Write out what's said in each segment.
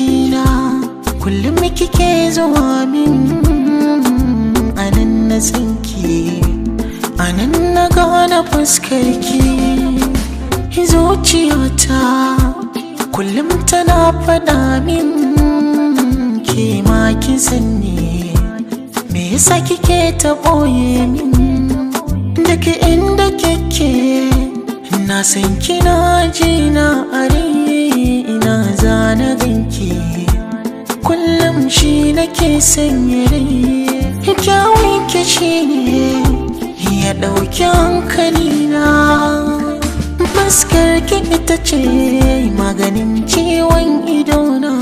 mafarkina kullum kike zuwa min, anan na sanki, anan na gane fuskarki. Zuciyata kullum tana faɗa min ke ma kin sanni, me yasa kike ta ɓoye min? Daga inda kike na san kina jina a ina zana ganki, kullum shi nake sanya rai. Kyawun ki shine ya ɗauki hankalina, fuskar ki ita ce maganin ciwon idona.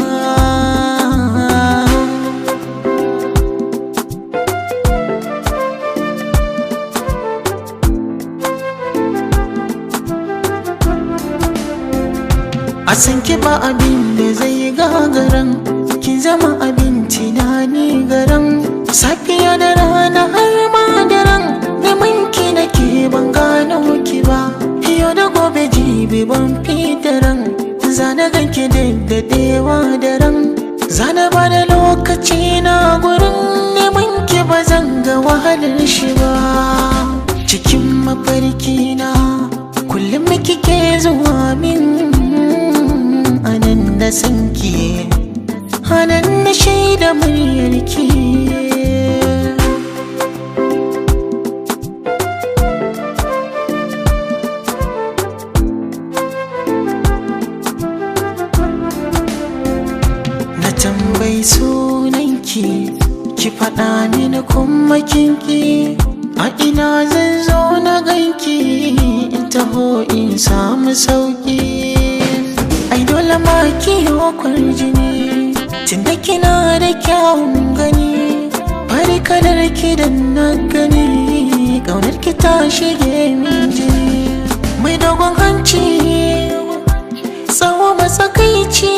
A san ki ba abin da zai gagaran, ki zama abin tunani garan, safiya da rana har ma daren, neman ki nake ban gano ki ba. Yau da gobe jibi ban fi daren, zana ganki daddadewa daren, zana ba da lokaci na gurin neman ki, ba zan ga wahalar shi ba. Cikin mafarki na kullum kike zuwa min, anan da sanki, anan na shaida muryarki. Na tambayi sunanki, ki faɗa mini kuma kinki, a ina zan zo na ganki, in taho in samu sauki. Ai dole ma kiyo kwarjini, tunda kina da kyawun gani, fari kalar ki da na gani, ƙaunar ki ta shige min jini. Mai dogon hanci, tsawo matsakaici,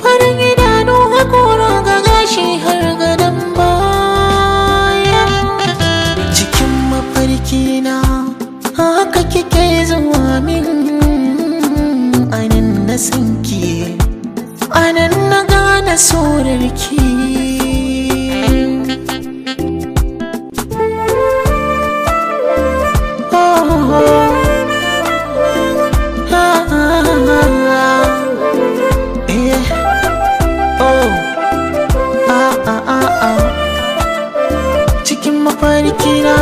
farin idanu haƙora ga gashi har gadon baya. Cikin mafarki na haka kike zuwa min, anan na sanki, anan na gane sorarki. Cikin mafarki na